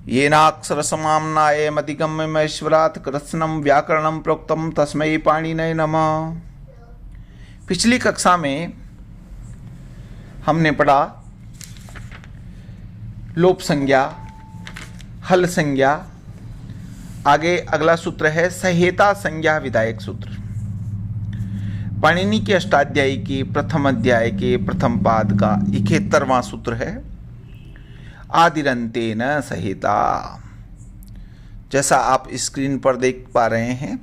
येनाक्षरसमाम्नायमधिगम्यमैश्वरात् कृत्स्नं व्याकरणं प्रोक्तं तस्मै पाणिनये नमः। पिछली कक्षा में हमने पढ़ा लोप संज्ञा, हल संज्ञा। आगे अगला सूत्र है सहेता संज्ञा विधायक सूत्र। पाणिनि के अष्टाध्यायी के प्रथम अध्याय के प्रथम पाद का 71वां सूत्र है आदिरंतेन सहेता। जैसा आप स्क्रीन पर देख पा रहे हैं,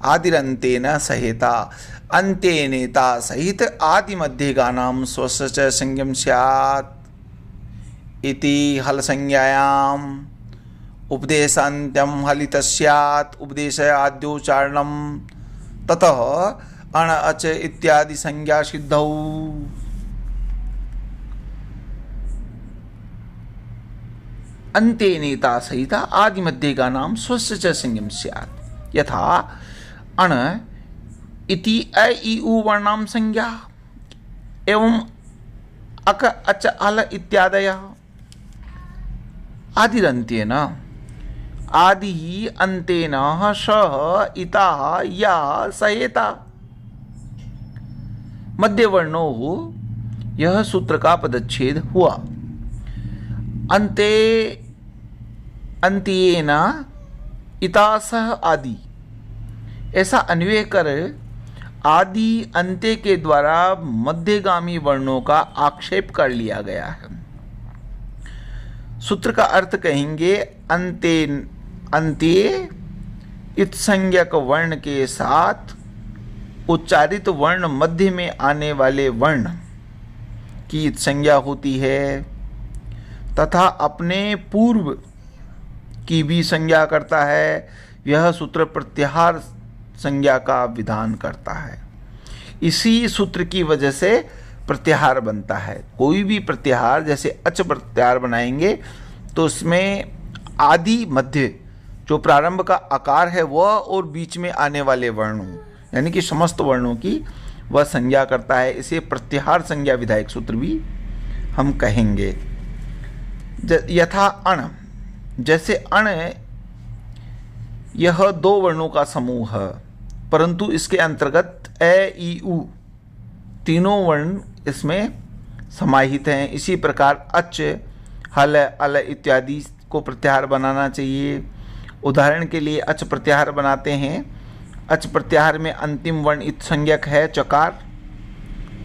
आदिरंतेन सहेता, अंतेनेता सहित आदि मध्यगानाम स्वस्य च संज्ञम स्यात् इति हल संज्ञायाम उपदेशान्त्यम हलित स्यात् उपदेश आद्योच्चारणम ततः अण अच इत्यादि संज्ञा सिद्धौ। अंतेनेता सहित आदि मध्यगानाम स्वस्य च संज्ञम स्यात् यथा अण इति अ इ उ वर्णाम संज्ञा एवं अक अच अल इत्यादयः। आदिरंतेन आदि अंतेन सह इतः या सहेता मध्य वर्णों यह सूत्र का पदच्छेद हुआ। अंते अंत्येन इता सह आदि ऐसा अन्वय कर आदि अंत्य के द्वारा मध्यगामी वर्णों का आक्षेप कर लिया गया है। सूत्र का अर्थ कहेंगे अंत्ये इत्संज्ञक वर्ण के साथ उच्चारित वर्ण मध्य में आने वाले वर्ण की इत्संज्ञा होती है तथा अपने पूर्व की भी संज्ञा करता है। यह सूत्र प्रत्याहार संज्ञा का विधान करता है। इसी सूत्र की वजह से प्रत्याहार बनता है। कोई भी प्रत्याहार जैसे अच प्रत्याहार बनाएंगे तो उसमें आदि मध्य जो प्रारंभ का आकार है वह और बीच में आने वाले वर्णों यानी कि समस्त वर्णों की वह संज्ञा करता है। इसे प्रत्याहार संज्ञा विधायक सूत्र भी हम कहेंगे। यथा अण, जैसे अण यह दो वर्णों का समूह है परंतु इसके अंतर्गत अ इ उ तीनों वर्ण इसमें समाहित हैं। इसी प्रकार अच, हल, अल इत्यादि को प्रत्याहार बनाना चाहिए। उदाहरण के लिए अच प्रत्याहार बनाते हैं। अच प्रत्याहार में अंतिम वर्ण इत्संज्ञक है चकार,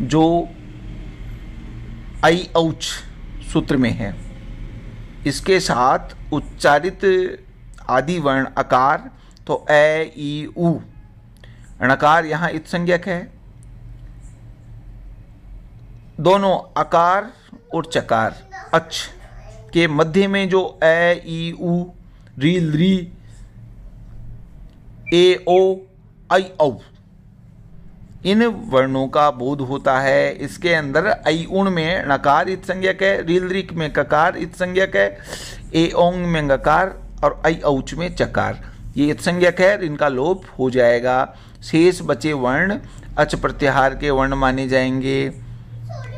जो ऐ औच सूत्र में है। इसके साथ उच्चारित आदि वर्ण अकार तो अ इ उ, णकार यहाँ इत्संज्ञक है। दोनों अकार और चकार अच के मध्य में जो अ इ उ, री ली, ए ओ, ऐ औ इन वर्णों का बोध होता है। इसके अंदर ऐ उण में णकार इत्संज्ञक है, रीलरिक में ककार इत्संज्ञक है, ए ओंग में गकार और ऐ औच में चकार ये इत्संज्ञक है। इनका लोप हो जाएगा। शेष बचे वर्ण अच प्रत्याहार के वर्ण माने जाएंगे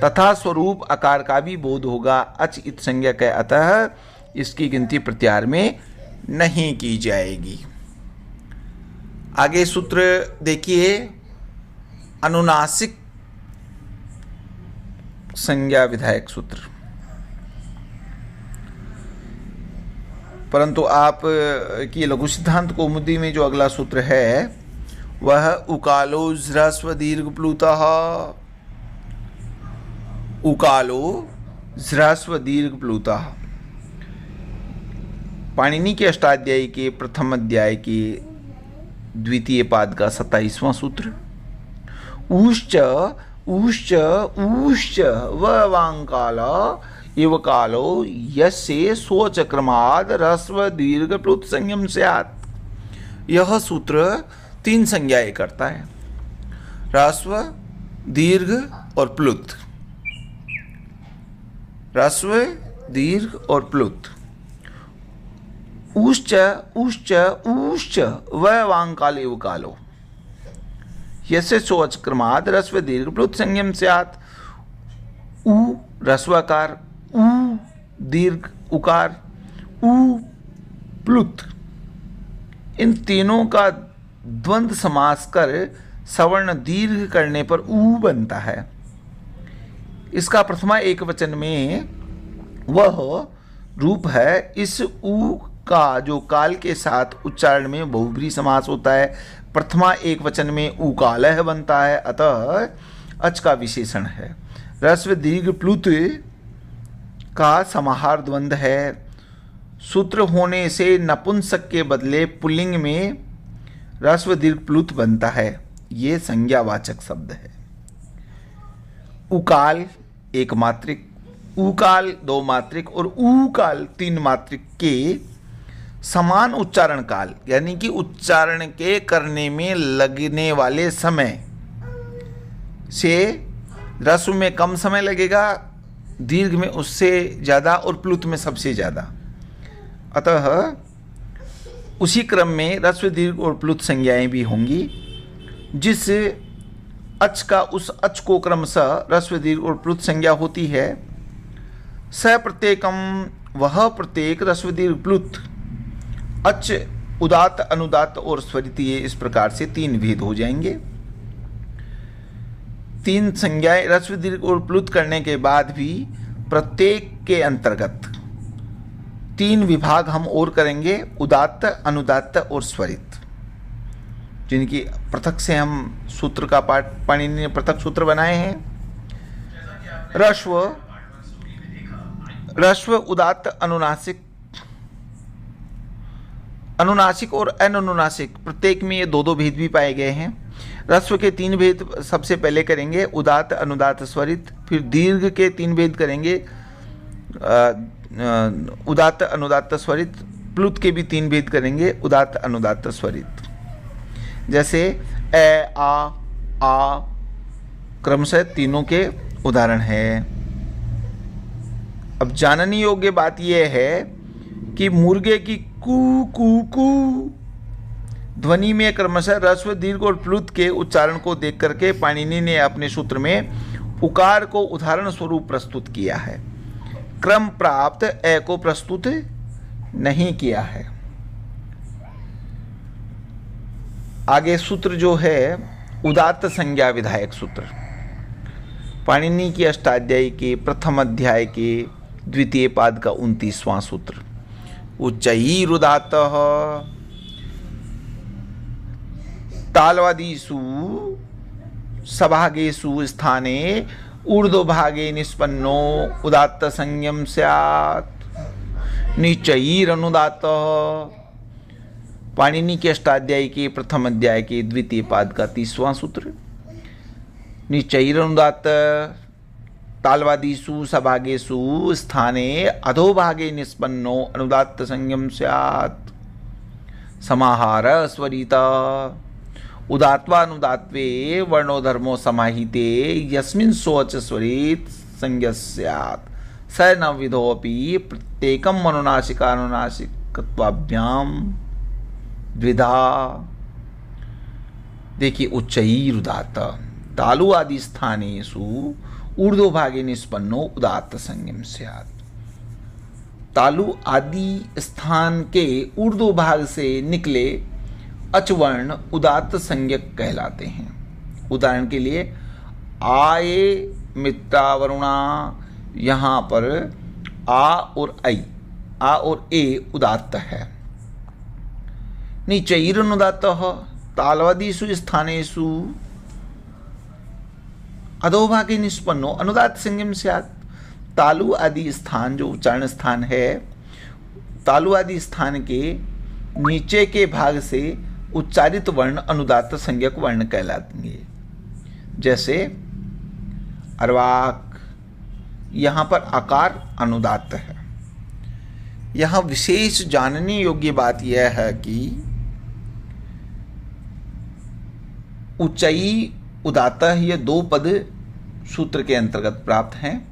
तथा स्वरूप आकार का भी बोध होगा। अच इत्संज्ञक है अतः इसकी गिनती प्रत्याहार में नहीं की जाएगी। आगे सूत्र देखिए अनुनासिक संज्ञा विधायक सूत्र। परंतु आप की लघु सिद्धांत कौमुदी में जो अगला सूत्र है वह उकालो ह्रस्व दीर्घ प्लुतः, उकालो ह्रस्व दीर्घ प्लुतः। पाणिनि के अष्टाध्यायी के प्रथम अध्याय के द्वितीय पाद का 27वां सूत्र। ऊश्च ऊश्च ऊश्च वांकाल इव कालो यस्य स्वचक्रमाद ह्रस्व दीर्घ प्लुत संज्ञम स्यात्। यह सूत्र 3 संज्ञाएं करता है, ह्रस्व, दीर्घ और प्लुत। ह्रस्व, दीर्घ और प्लुत। ऊश्च ऊश्च ऊश्च वांकाल इव कालो यस्य स्वचक्रमाद ह्रस्व दीर्घ प्लुत संज्ञम स्यात्। उ ह्रस्वकार, ऊ दीर्घ उकार, ऊ प्लुत, इन तीनों का द्वंद समास कर सवर्ण दीर्घ करने पर ऊ बनता है। इसका प्रथमा एक वचन में वह रूप है। इस ऊ का जो काल के साथ उच्चारण में बहुब्री समास होता है, प्रथमा एक वचन में उकालह बनता है, अतः अच का विशेषण है। ह्रस्व दीर्घ प्लुत का समाहार द्वंद है। सूत्र होने से नपुंसक के बदले पुल्लिंग में ह्रस्व दीर्घ प्लुत बनता है। ये संज्ञावाचक शब्द है। उकाल एक मात्रिक, उकाल दो मात्रिक और ऊकाल तीन मात्रिक के समान उच्चारण काल, यानी कि उच्चारण के करने में लगने वाले समय से ह्रस्व में कम समय लगेगा, दीर्घ में उससे ज़्यादा और प्लुत में सबसे ज़्यादा। अतः उसी क्रम में ह्रस्व दीर्घ और प्लुत संज्ञाएं भी होंगी। जिस अच का उस अच को क्रमशः ह्रस्व दीर्घ और प्लुत संज्ञा होती है। स प्रत्येकम, वह प्रत्येक ह्रस्व दीर्घ प्लुत अच उदात्त अनुदात्त और स्वरित, ये इस प्रकार से तीन भेद हो जाएंगे। तीन संज्ञाएं ह्रस्व दीर्घ और प्लुत करने के बाद भी प्रत्येक के अंतर्गत तीन विभाग हम और करेंगे, उदात्त अनुदात्त और स्वरित, जिनकी पृथक से हम सूत्र का पाठ पाणिनि ने पृथक सूत्र बनाए हैं। ह्रस्व उदात्त अनुनासिक, अनुनासिक और अननुनासिक, प्रत्येक में ये दो दो भेद भी पाए गए हैं। ह्रस्व के तीन भेद सबसे पहले करेंगे, उदात्त अनुदात्त स्वरित। फिर दीर्घ के तीन भेद करेंगे, उदात्त अनुदात्त स्वरित। प्लुत के भी तीन भेद करेंगे, उदात्त अनुदात्त स्वरित। जैसे ए आ क्रमशः तीनों के उदाहरण हैं। अब जानने योग्य बात यह है कि मुर्गे की कू कू कू ध्वनि में क्रमशः ह्रस्व दीर्घ और प्लुत के उच्चारण को देख करके पाणिनि ने अपने सूत्र में उकार को उदाहरण स्वरूप प्रस्तुत किया है, क्रम प्राप्त ए को प्रस्तुत नहीं किया है। आगे सूत्र जो है उदात्त संज्ञा विधायक सूत्र, पाणिनि की अष्टाध्यायी के प्रथम अध्याय के द्वितीय पाद का 29वां सूत्र। उच्चैरुदात्तः तालवादीषु सभागेषु स्थाने ऊर्ध्वभागे निष्पन्नो उदात्त संज्ञम स्यात्। नीचैरनुदात्तः, पाणिनि के अष्टाध्यायी के प्रथम अध्याय के द्वितीय पाद का 30वां सूत्र। नीचैरनुदात्त तालवादीषु सभागेषु स्थाने अधोभागे निष्पन्नो अनुदात्त संज्ञम स्यात्। समाहार स्वरिता उदात्वानुदात्वे वर्णो धर्मो समाहिते यस्मिन् सोच स्वरित संज्ञा स्यात्। स न विधोऽपि प्रत्येकम् अनुनासिकानुनासिकत्वाभ्याम द्विधा। देखिए, उच्चैरुदात्त तालु आदि स्थानेषु ऊर्ध्वभागे निष्पन्नो उदात्त संज्ञम स्यात्। तालु आदि स्थान के ऊर्ध्व भाग से निकले अचवर्ण उदात्त संज्ञक कहलाते हैं। उदाहरण के लिए आए मित्रा वरुणा, यहाँ पर आ और ऐ, आ और ए उदात्त है। नीचैरनुदात्तः तालवादीषु स्थानेषु अधोभागे निष्पन्नो अनुदात्त संज्ञम स्यात्। तालु आदि स्थान जो उच्चारण स्थान है, तालु आदि स्थान के नीचे के भाग से उच्चारित वर्ण अनुदात्त संज्ञक वर्ण कहलाएंगे। जैसे अर्वाक, यहाँ पर आकार अनुदात्त है। यहाँ विशेष जानने योग्य बात यह है कि उच्चई उदात्त, ये दो पद सूत्र के अंतर्गत प्राप्त हैं।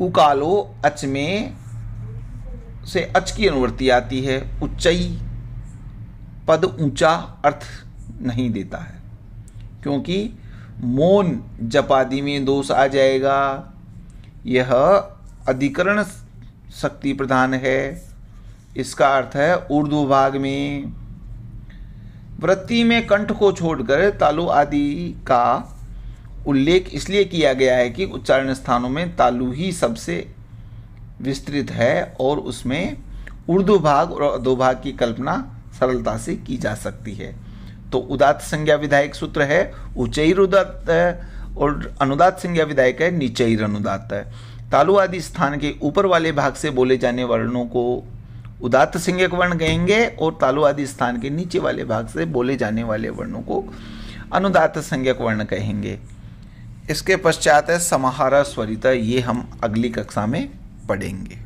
उकालो अच में से अच की अनुवृत्ति आती है। उच्चई पद ऊंचा अर्थ नहीं देता है, क्योंकि मौन जपादि में दोष आ जाएगा। यह अधिकरण शक्ति प्रधान है, इसका अर्थ है ऊर्ध्वभाग में। वृत्ति में कंठ को छोड़कर तालु आदि का उल्लेख इसलिए किया गया है कि उच्चारण स्थानों में तालु ही सबसे विस्तृत है और उसमें ऊर्ध्वभाग और अधोभाग की कल्पना सरलता से की जा सकती है। तो उदात्त संज्ञा विधायक सूत्र है उच्चैर उदात्त और अनुदात्त संज्ञा विधायक है नीचैर अनुदात्त है। तालु आदि स्थान के ऊपर वाले भाग से बोले जाने वर्णों को उदात्त संज्ञक वर्ण कहेंगे और तालु आदि स्थान के नीचे वाले भाग से बोले जाने वाले वर्णों को अनुदात्त संज्ञक वर्ण कहेंगे। इसके पश्चात है समाहार स्वरित, ये हम अगली कक्षा में पढ़ेंगे।